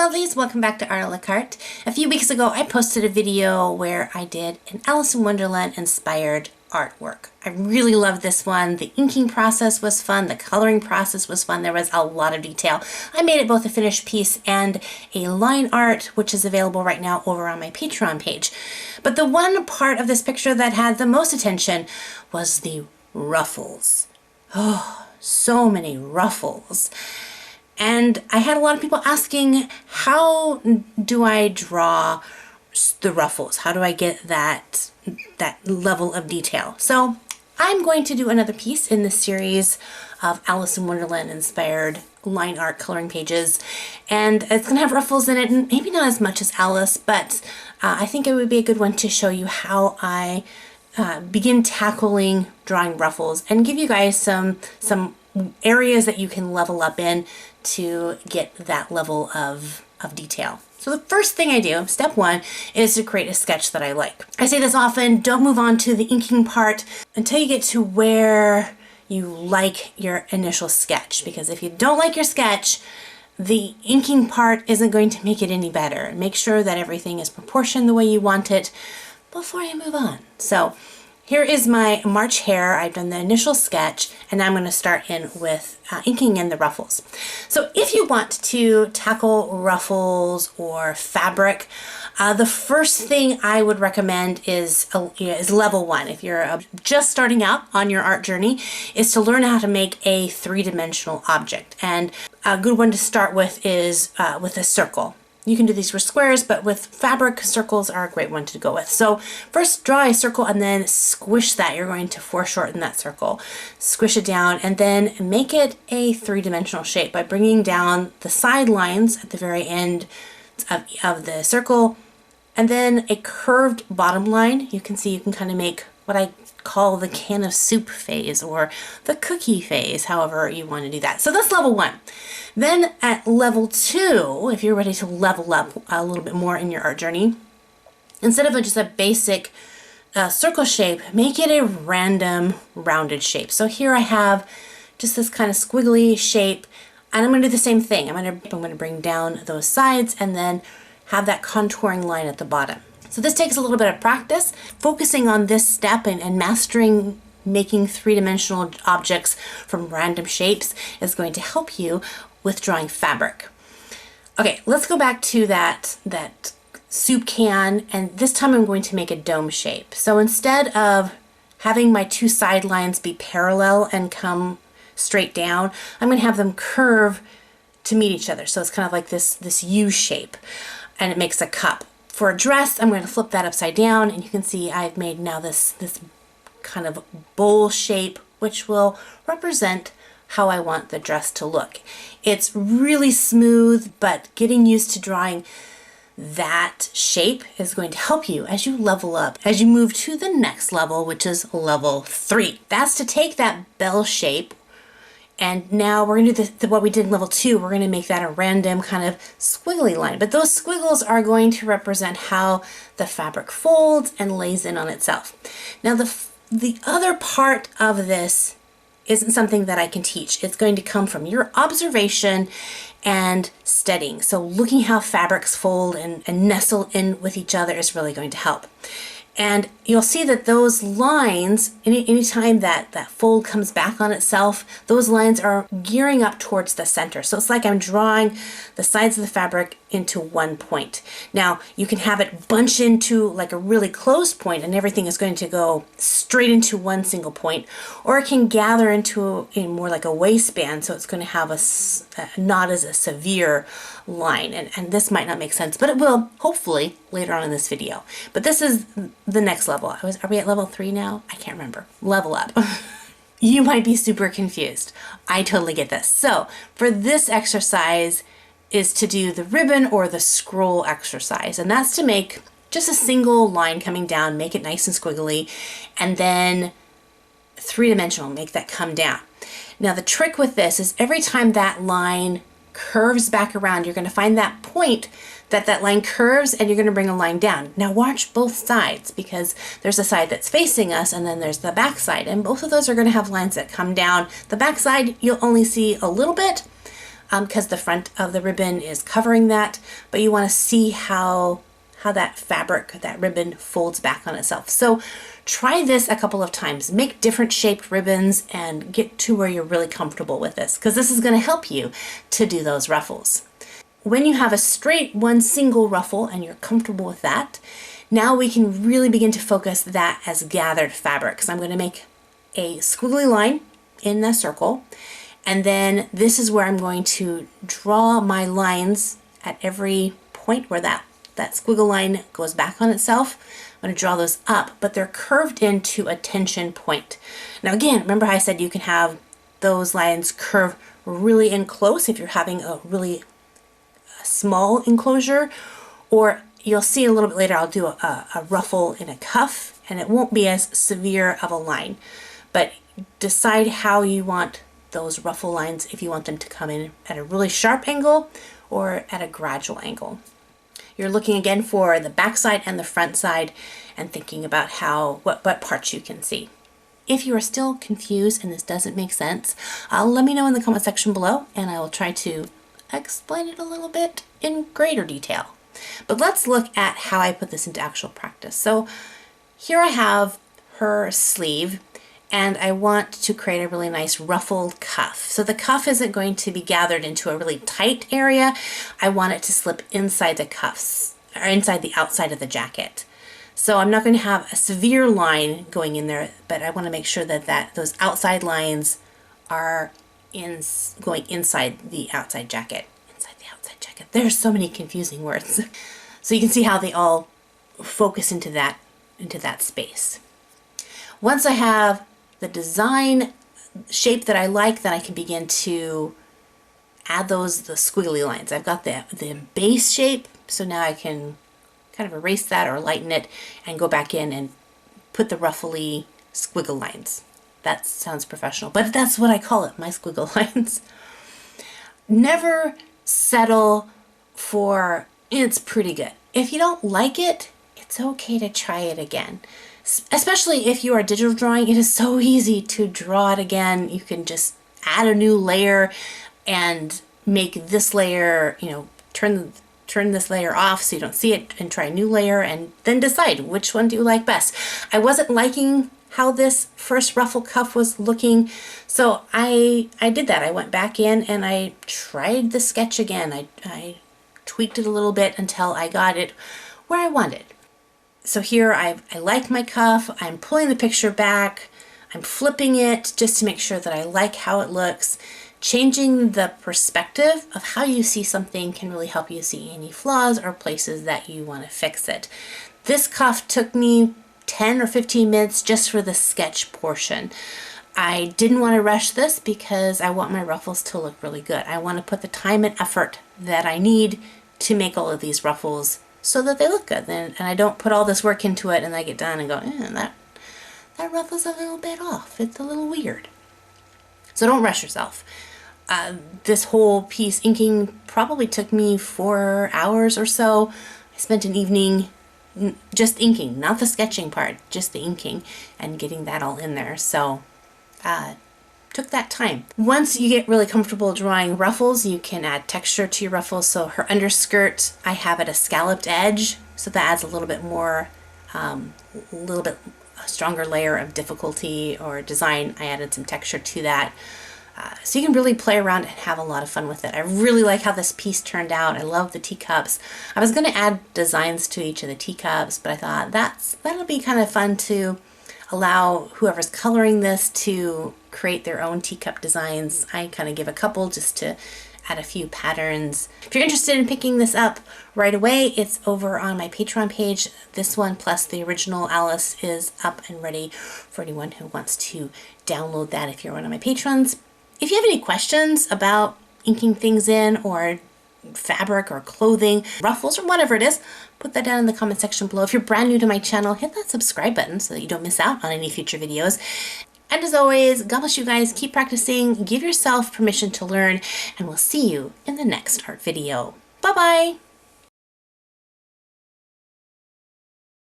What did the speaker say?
lovelies, welcome back to Art a la Carte. A few weeks ago I posted a video where I did an Alice in Wonderland inspired artwork. I really loved this one. The inking process was fun, the coloring process was fun, there was a lot of detail. I made it both a finished piece and a line art, which is available right now over on my Patreon page. But the one part of this picture that had the most attention was the ruffles. Oh, so many ruffles. And I had a lot of people asking, how do I draw the ruffles? How do I get that level of detail? So I'm going to do another piece in this series of Alice in Wonderland inspired line art coloring pages. And it's going to have ruffles in it, and maybe not as much as Alice, but I think it would be a good one to show you how I begin tackling drawing ruffles and give you guys some areas that you can level up in to get that level of detail. So the first thing I do, step one, is to create a sketch that I like. I say this often, don't move on to the inking part until you get to where you like your initial sketch, because if you don't like your sketch, the inking part isn't going to make it any better. Make sure that everything is proportioned the way you want it before you move on. So here is my March hare. I've done the initial sketch, and now I'm going to start in with inking in the ruffles. So if you want to tackle ruffles or fabric, the first thing I would recommend is level one. If you're just starting out on your art journey, is to learn how to make a three-dimensional object. And a good one to start with is with a circle. You can do these with squares, but with fabric, circles are a great one to go with. So first draw a circle and then squish that. You're going to foreshorten that circle. Squish it down and then make it a three-dimensional shape by bringing down the side lines at the very end of the circle, and then a curved bottom line. You can see you can kind of make what I call the can of soup phase or the cookie phase, however you want to do that. So that's level one. Then at level two, if you're ready to level up a little bit more in your art journey, instead of just a basic circle shape, make it a random rounded shape. So here I have just this kind of squiggly shape, and I'm going to do the same thing. I'm going to bring down those sides and then have that contouring line at the bottom. So this takes a little bit of practice. Focusing on this step and mastering making three-dimensional objects from random shapes is going to help you with drawing fabric. Okay, let's go back to that soup can, and this time I'm going to make a dome shape. So instead of having my two side lines be parallel and come straight down, I'm going to have them curve to meet each other. So it's kind of like this U shape, and it makes a cup. For a dress, I'm going to flip that upside down, and you can see I've made now this kind of bowl shape, which will represent how I want the dress to look. It's really smooth, but getting used to drawing that shape is going to help you as you level up, as you move to the next level, which is level 3. That's to take that bell shape, and now we're going to do what we did in level 2. We're going to make that a random kind of squiggly line. But those squiggles are going to represent how the fabric folds and lays in on itself. Now the other part of this isn't something that I can teach. It's going to come from your observation and studying. So looking how fabrics fold and nestle in with each other is really going to help. And you'll see that those lines, anytime that fold comes back on itself, those lines are gearing up towards the center. So it's like I'm drawing the sides of the fabric into one point. Now, you can have it bunch into like a really closed point and everything is going to go straight into one single point, or it can gather into more like a waistband, so it's going to have not as a severe line. And this might not make sense, but it will hopefully later on in this video. But this is the next level. Are we at level 3 now? I can't remember. Level up. You might be super confused. I totally get this. So for this exercise is to do the ribbon or the scroll exercise, and that's to make just a single line coming down, make it nice and squiggly, and then three-dimensional, make that come down. Now the trick with this is every time that line curves back around, you're going to find that point that line curves, and you're going to bring a line down. Now watch both sides, because there's a side that's facing us and then there's the back side, and both of those are going to have lines that come down. The back side you'll only see a little bit, because the front of the ribbon is covering that, but you want to see how that fabric, that ribbon folds back on itself. So try this a couple of times. Make different shaped ribbons and get to where you're really comfortable with this, because this is going to help you to do those ruffles. When you have a straight one single ruffle and you're comfortable with that, now we can really begin to focus that as gathered fabric. Because I'm going to make a squiggly line in the circle, and then this is where I'm going to draw my lines at every point where that squiggle line goes back on itself. I'm going to draw those up, but they're curved into a tension point. Now again, remember how I said you can have those lines curve really in close if you're having a really small enclosure, or you'll see a little bit later I'll do a ruffle in a cuff and it won't be as severe of a line. But decide how you want those ruffle lines, if you want them to come in at a really sharp angle or at a gradual angle. You're looking again for the back side and the front side and thinking about what parts you can see. If you are still confused and this doesn't make sense, let me know in the comment section below and I will try to explain it a little bit in greater detail. But let's look at how I put this into actual practice. So here I have her sleeve, and I want to create a really nice ruffled cuff. So the cuff isn't going to be gathered into a really tight area. I want it to slip inside the cuffs, or inside the outside of the jacket. So I'm not going to have a severe line going in there, but I want to make sure that those outside lines are going inside the outside jacket. Inside the outside jacket. There's so many confusing words. So you can see how they all focus into that space. Once I have the design shape that I like, then I can begin to add the squiggly lines. I've got the base shape, so now I can kind of erase that or lighten it and go back in and put the ruffly squiggle lines. That sounds professional, but that's what I call it, my squiggle lines. Never settle for it's pretty good. If you don't like it, it's okay to try it again. Especially if you are digital drawing, it is so easy to draw it again. You can just add a new layer and make this layer, turn this layer off so you don't see it and try a new layer and then decide which one do you like best. I wasn't liking how this first ruffle cuff was looking, so I did that. I went back in and I tried the sketch again. I tweaked it a little bit until I got it where I wanted. So here I like my cuff, I'm pulling the picture back, I'm flipping it just to make sure that I like how it looks. Changing the perspective of how you see something can really help you see any flaws or places that you want to fix it. This cuff took me 10 or 15 minutes just for the sketch portion. I didn't want to rush this because I want my ruffles to look really good. I want to put the time and effort that I need to make all of these ruffles so that they look good. And I don't put all this work into it and I get done and go, that ruffle's a little bit off. It's a little weird. So don't rush yourself. This whole piece inking probably took me 4 hours or so. I spent an evening just inking, not the sketching part, just the inking and getting that all in there. So took that time. Once you get really comfortable drawing ruffles, you can add texture to your ruffles. So her underskirt, I have at a scalloped edge, so that adds a little bit more, a stronger layer of difficulty or design. I added some texture to that. So you can really play around and have a lot of fun with it. I really like how this piece turned out. I love the teacups. I was going to add designs to each of the teacups, but I thought that'll be kind of fun to allow whoever's coloring this to create their own teacup designs. I kind of give a couple just to add a few patterns. If you're interested in picking this up right away, it's over on my Patreon page. This one plus the original Alice is up and ready for anyone who wants to download that if you're one of my patrons. If you have any questions about inking things in or fabric or clothing, ruffles or whatever it is, put that down in the comment section below. If you're brand new to my channel, hit that subscribe button so that you don't miss out on any future videos. And as always, God bless you guys, keep practicing, give yourself permission to learn, and we'll see you in the next art video. Bye-bye!